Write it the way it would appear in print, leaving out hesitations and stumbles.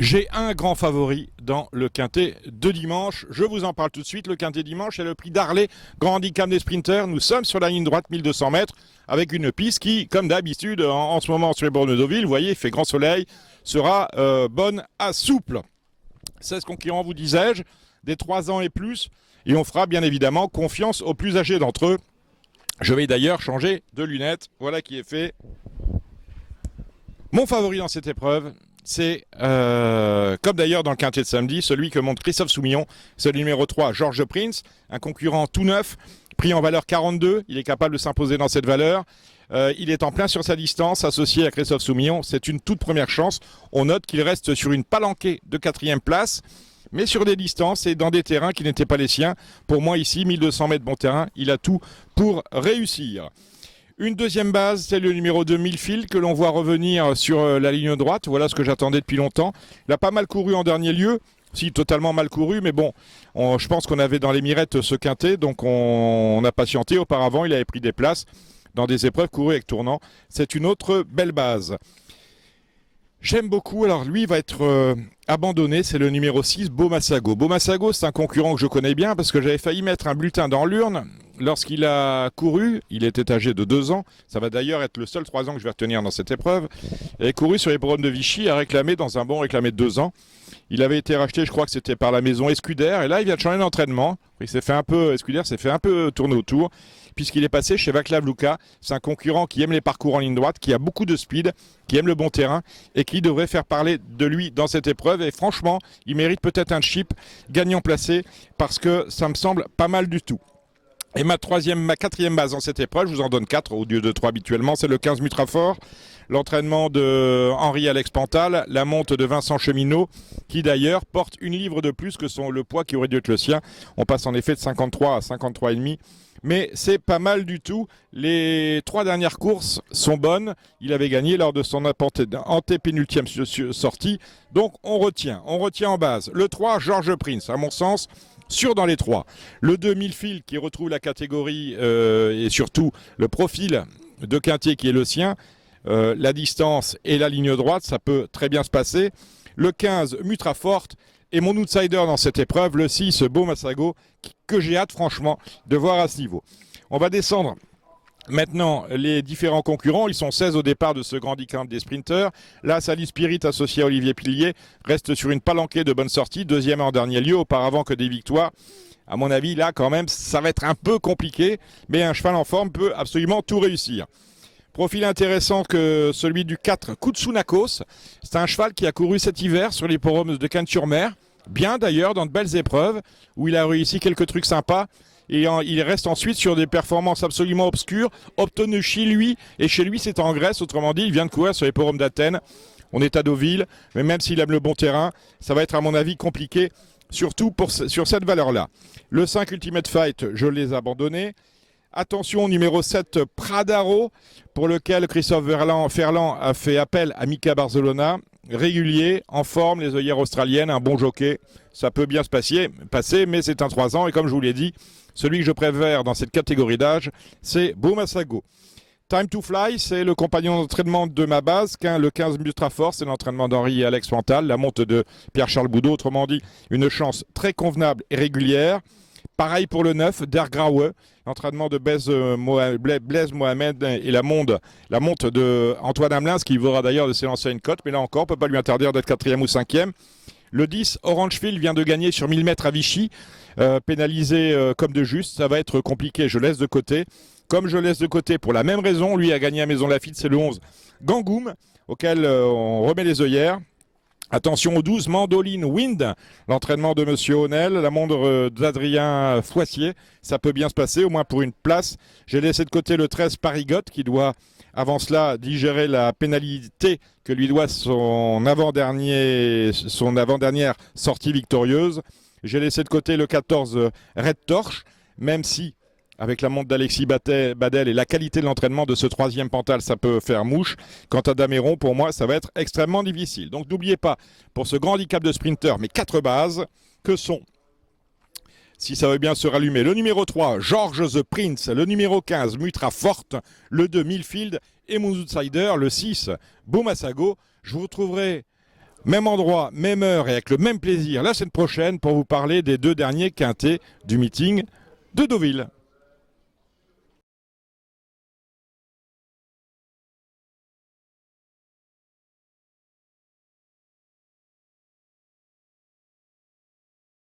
J'ai un grand favori dans le quintet de dimanche. Je vous en parle tout de suite. Le quintet dimanche est le prix d'Arlé, grand handicap des sprinters. Nous sommes sur la ligne droite, 1200 mètres, avec une piste qui, comme d'habitude, en ce moment sur les bornes de Deauville, vous voyez, il fait grand soleil, sera bonne à souple. 16 concurrents, vous disais-je, des 3 ans et plus. Et on fera bien évidemment confiance aux plus âgés d'entre eux. Je vais d'ailleurs changer de lunettes. Voilà qui est fait. Mon favori dans cette épreuve, c'est, comme d'ailleurs dans le quintet de samedi, celui que monte Christophe Soumillon. C'est le numéro 3, George Prince, un concurrent tout neuf, prix en valeur 42. Il est capable de s'imposer dans cette valeur. Il est en plein sur sa distance, associé à Christophe Soumillon. C'est une toute première chance. On note qu'il reste sur une palanquée de 4e place, mais sur des distances et dans des terrains qui n'étaient pas les siens. Pour moi, ici, 1200 mètres bon terrain, il a tout pour réussir. Une deuxième base, c'est le numéro 2, Millfield, que l'on voit revenir sur la ligne droite. Voilà ce que j'attendais depuis longtemps. Il a pas mal couru en dernier lieu. Si, totalement mal couru, mais bon, je pense qu'on avait dans les mirettes ce quintet, donc on a patienté. Auparavant, il avait pris des places dans des épreuves courues avec tournant. C'est une autre belle base. J'aime beaucoup, alors lui va être abandonné, c'est le numéro 6, Beaumassago. Beaumassago, c'est un concurrent que je connais bien parce que j'avais failli mettre un bulletin dans l'urne lorsqu'il a couru. Il était âgé de 2 ans, ça va d'ailleurs être le seul 3 ans que je vais retenir dans cette épreuve. Il avait couru sur les programmes de Vichy, a réclamé dans un bon réclamé de 2 ans. Il avait été racheté, je crois que c'était par la maison Escuder, et là il vient de changer d'entraînement. Escuder s'est fait un peu tourner autour, puisqu'il est passé chez Vaclav Luka. C'est un concurrent qui aime les parcours en ligne droite, qui a beaucoup de speed, qui aime le bon terrain, et qui devrait faire parler de lui dans cette épreuve. Et franchement, il mérite peut-être un chip gagnant placé, parce que ça me semble pas mal du tout. Et ma quatrième base dans cette épreuve, je vous en donne 4 au lieu de 3 habituellement, c'est le 15 Mutrafort, l'entraînement de Henri-Alex Pantal, la monte de Vincent Cheminot, qui d'ailleurs porte 1 livre de plus que le poids qui aurait dû être le sien. On passe en effet de 53 à 53,5. Mais c'est pas mal du tout. Les 3 dernières courses sont bonnes. Il avait gagné lors de son antépénultième sortie. Donc on retient en base. Le 3, George Prince, à mon sens, sûr dans les 3. Le 2, Millfield, qui retrouve la catégorie et surtout le profil de quintet qui est le sien. La distance et la ligne droite, ça peut très bien se passer. Le 15, Mutrafort. Et mon outsider dans cette épreuve, le 6, Beaumassago, que j'ai hâte franchement de voir à ce niveau. On va descendre maintenant les différents concurrents. Ils sont 16 au départ de ce grand handicap des sprinters. Là, Sally Spirit, associé à Olivier Pillier, reste sur une palanquée de bonne sortie, 2e en dernier lieu, auparavant que des victoires. À mon avis, là, quand même, ça va être un peu compliqué, mais un cheval en forme peut absolument tout réussir. Profil intéressant que celui du 4, Koutsounakos. C'est un cheval qui a couru cet hiver sur les forums de Cannes-sur-Mer. Bien d'ailleurs, dans de belles épreuves, où il a réussi quelques trucs sympas. Et il reste ensuite sur des performances absolument obscures, obtenues chez lui. Et chez lui, c'est en Grèce, autrement dit, il vient de courir sur les forums d'Athènes. On est à Deauville, mais même s'il aime le bon terrain, ça va être à mon avis compliqué, surtout sur cette valeur-là. Le 5 Ultimate Fight, je l'ai abandonné. Attention au numéro 7, Pradaro, pour lequel Christophe Ferland a fait appel à Mika Barcelona. Régulier, en forme, les œillères australiennes, un bon jockey. Ça peut bien se passer, mais c'est un 3 ans. Et comme je vous l'ai dit, celui que je préfère dans cette catégorie d'âge, c'est Beaumassago. Time to Fly, c'est le compagnon d'entraînement de ma base. Le 15 Mutrafort, c'est l'entraînement d'Henri et Alex Pantal. La monte de Pierre-Charles Boudot, autrement dit, une chance très convenable et régulière. Pareil pour le 9, Der Graue, l'entraînement de Blaise Mohamed et la monte de Antoine Hamelin, ce qui vaudra d'ailleurs de s'élancer à une cote, mais là encore, on ne peut pas lui interdire d'être 4e ou 5e. Le 10, Orangefield, vient de gagner sur 1000 mètres à Vichy, pénalisé comme de juste, ça va être compliqué, je laisse de côté. Comme je laisse de côté pour la même raison, lui a gagné à Maison Lafitte, c'est le 11, Gangoum, auquel on remet les œillères. Attention au 12, Mandoline Wind, l'entraînement de Monsieur Honel, la montre d'Adrien Foissier. Ça peut bien se passer, au moins pour une place. J'ai laissé de côté le 13, Parigotte, qui doit, avant cela, digérer la pénalité que lui doit son avant-dernière sortie victorieuse. J'ai laissé de côté le 14, Red Torch, même si, avec la montre d'Alexis Badel et la qualité de l'entraînement de ce 3e Pantal, ça peut faire mouche. Quant à Dameron, pour moi, ça va être extrêmement difficile. Donc n'oubliez pas, pour ce grand handicap de sprinter, mes 4 bases, que sont, si ça veut bien se rallumer, le numéro 3, George the Prince, le numéro 15, Mutrafort, le 2, Millfield, et mon outsider, le 6, Beaumassago. Je vous retrouverai Même endroit, même heure et avec le même plaisir la semaine prochaine pour vous parler des 2 derniers quintés du meeting de Deauville.